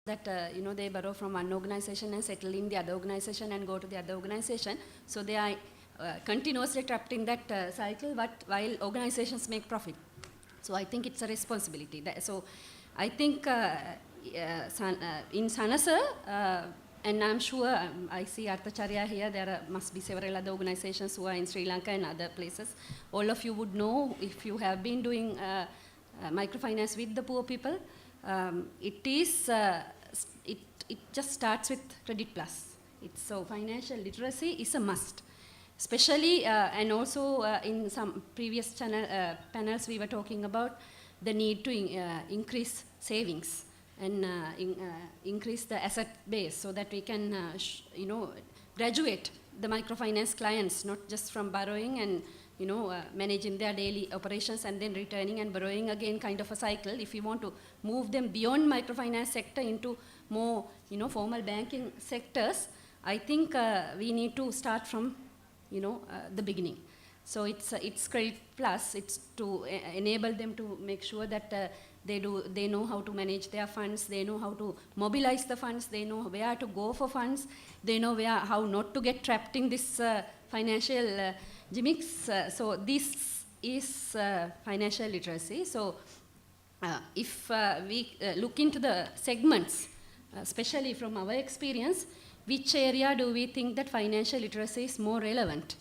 that they borrow from one organization and settle in the other organization and go to the other organization. So they are continuously trapped in that cycle, but while organizations make profit. So I think it's a responsibility. So I think in Sanasa, and I'm sure I see Arthacharya here, there must be several other organizations who are in Sri Lanka and other places. All of you would know, if you have been doing microfinance with the poor people, it just starts with Credit Plus. So financial literacy is a must. Especially, and also in some previous panels we were talking about the need to increase savings and increase the asset base so that we can graduate the microfinance clients, not just from borrowing and managing their daily operations and then returning and borrowing again, kind of a cycle. If we want to move them beyond microfinance sector into more formal banking sectors, I think we need to start from the beginning. So it's Credit Plus. It's to enable them to make sure that they know how to manage their funds, they know how to mobilize the funds, they know where to go for funds, they know how not to get trapped in this financial gimmicks. So this is financial literacy. So if we look into the segments, especially from our experience, which area do we think that financial literacy is more relevant?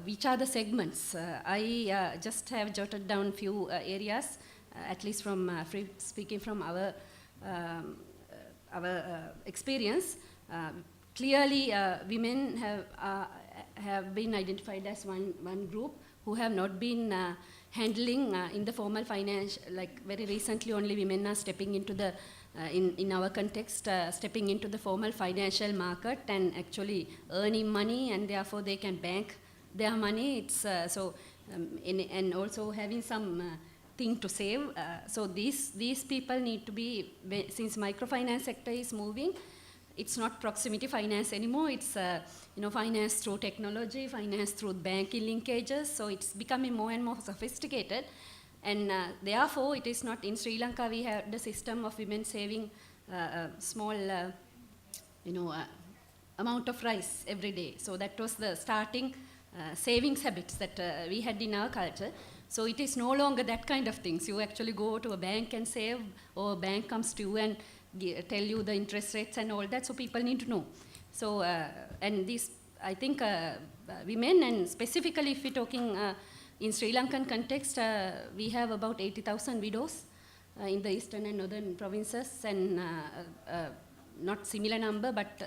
Which are the segments? I just have jotted down few areas, at least from speaking from our experience. Clearly, women have been identified as one group who have not been handling in the formal finance. Like very recently, only women are stepping into the in our context, stepping into the formal financial market and actually earning money, and therefore they can bank their money. It's and also having some thing to save. So these people need to be, since microfinance sector is moving, it's not proximity finance anymore. It's finance through technology, finance through banking linkages. So it's becoming more and more sophisticated. And therefore, it is not in Sri Lanka. We have the system of women saving small, amount of rice every day. So that was the starting savings habits that we had in our culture. So it is no longer that kind of things. You actually go to a bank and save, or a bank comes to you and tell you the interest rates and all that. So people need to know. So and this, I think, women, and specifically if we're talking in Sri Lankan context, we have about 80,000 widows in the eastern and northern provinces, and not similar number, but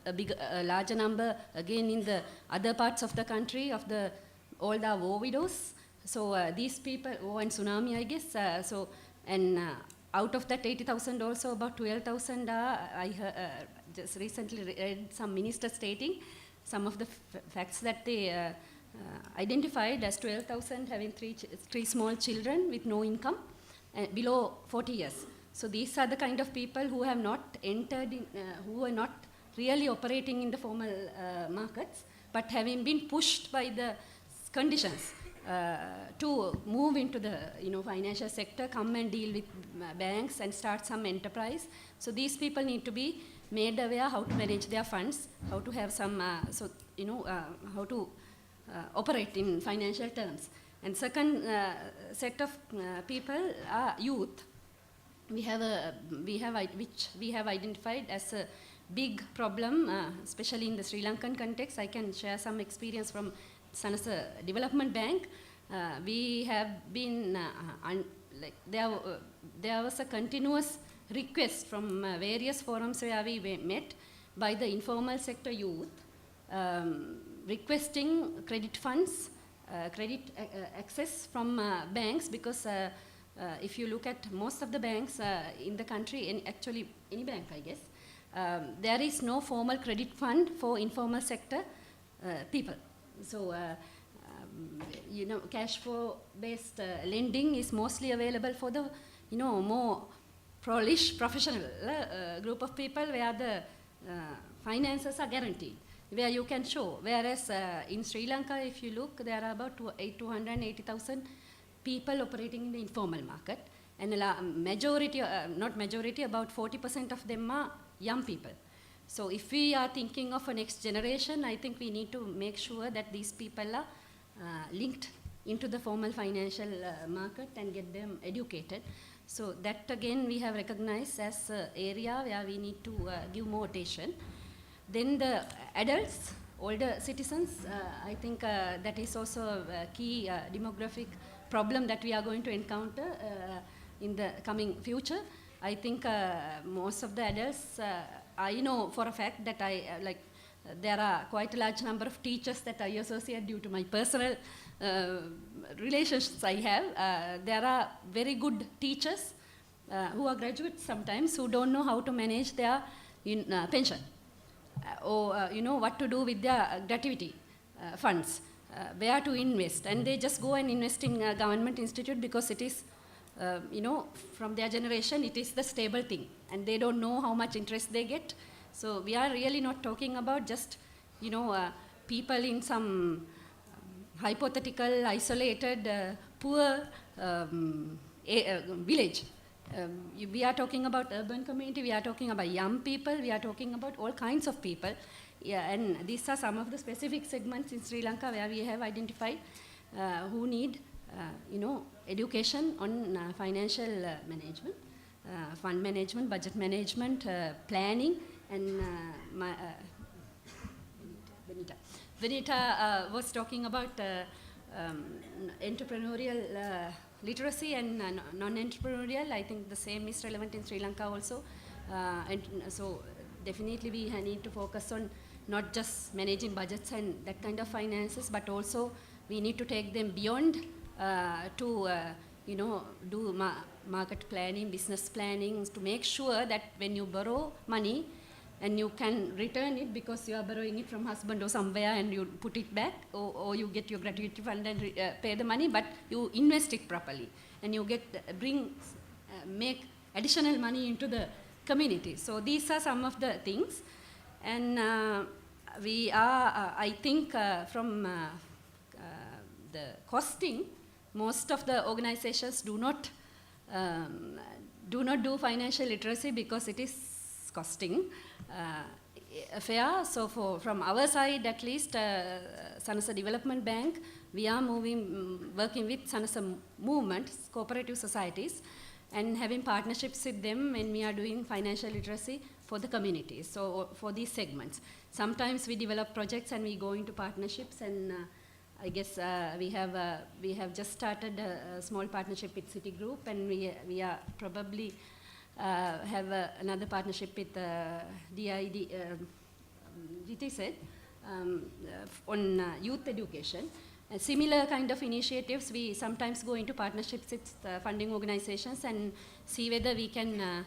a larger number again in the other parts of the country of the all the war widows. So these people, war and tsunami, I guess. Out of that 80,000, also about 12,000 are. I just recently read some minister stating some of the facts that they identified as 12,000 having three small children with no income below 40 years. So these are the kind of people who have not entered in, who are not really operating in the formal markets, but having been pushed by the conditions to move into the financial sector, come and deal with banks and start some enterprise. So these people need to be made aware how to manage their funds, how to have some, how to operate in financial terms. And second set of people are youth. Which we have identified as a big problem, especially in the Sri Lankan context. I can share some experience from Sanasa Development Bank. We have been, there was a continuous request from various forums where we met by the informal sector youth, requesting credit funds, credit access from banks, because if you look at most of the banks in the country, actually any bank, I guess, there is no formal credit fund for informal sector people. So, cash flow based lending is mostly available for the, more polish professional group of people where the finances are guaranteed, where you can show. Whereas in Sri Lanka, if you look, there are about 280,000 people operating in the informal market. and majority, not majority, about 40% of them are young people. So if we are thinking of a next generation, I think we need to make sure that these people are linked into the formal financial market and get them educated. So that again we have recognized as an area where we need to give more attention. Then the adults, older citizens, I think that is also a key demographic problem that we are going to encounter in the coming future. I think most of the adults, I know for a fact that there are quite a large number of teachers that I associate due to my personal relationships I have. There are very good teachers who are graduates sometimes who don't know how to manage their pension or what to do with their gratuity funds, where to invest, and they just go and invest in a government institute because it is from their generation it is the stable thing, and they don't know how much interest they get. So we are really not talking about just people in some hypothetical isolated poor village. We are talking about urban community, we are talking about young people, we are talking about all kinds of people. Yeah, and these are some of the specific segments in Sri Lanka where we have identified who need education on financial management, fund management, budget management, planning, and Venita was talking about entrepreneurial literacy and non-entrepreneurial. I think the same is relevant in Sri Lanka also. And so definitely we need to focus on not just managing budgets and that kind of finances, but also we need to take them beyond to do market planning, business planning, to make sure that when you borrow money and you can return it because you are borrowing it from husband or somewhere and you put it back, or you get your gratuity fund and pay the money, but you invest it properly and you make additional money into the community. So these are some of the things, and we are, I think, from the costing, most of the organizations do not do financial literacy because it is costing affair. So from our side, at least, Sanasa Development Bank, we are working with Sanasa movements, cooperative societies, and having partnerships with them when we are doing financial literacy for the community. So for these segments, sometimes we develop projects and we go into partnerships, and I guess we have just started a small partnership with Citigroup, and we are probably have another partnership with DID, GTZ on youth education. Similar kind of initiatives, we sometimes go into partnerships with funding organizations and see whether we can,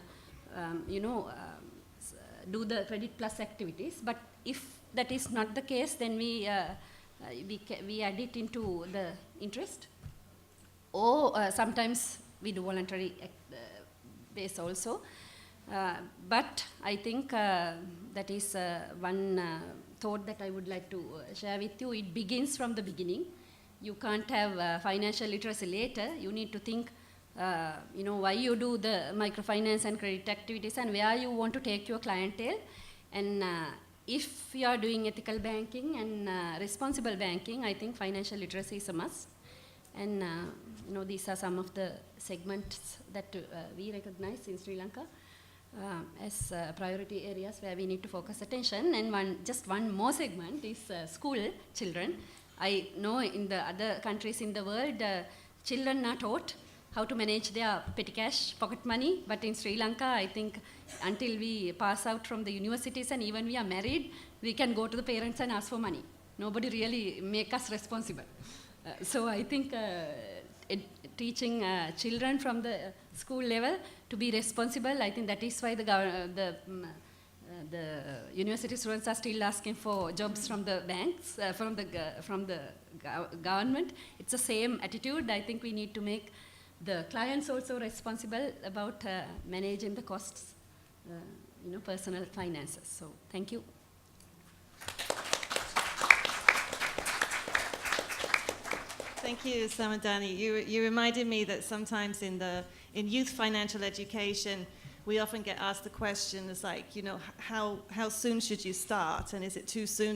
do the credit plus activities. But if that is not the case, then we add it into the interest, or sometimes we do voluntary base also. But I think that is one thought that I would like to share with you. It begins from the beginning. You can't have financial literacy later. You need to think, why you do the microfinance and credit activities and where you want to take your clientele. And if you are doing ethical banking and responsible banking, I think financial literacy is a must. And these are some of the segments that we recognize in Sri Lanka as priority areas where we need to focus attention. And just one more segment is school children. I know in the other countries in the world, children are taught how to manage their petty cash, pocket money, but in Sri Lanka, I think until we pass out from the universities and even we are married, we can go to the parents and ask for money. Nobody really make us responsible. So I think teaching children from the school level to be responsible, I think that is why the university students are still asking for jobs from the banks, from the government. It's the same attitude. I think we need to make the clients also responsible about managing the costs, personal finances. So thank you. Thank you, Samadani. You reminded me that sometimes in in youth financial education, we often get asked the question, is like, how soon should you start, and is it too soon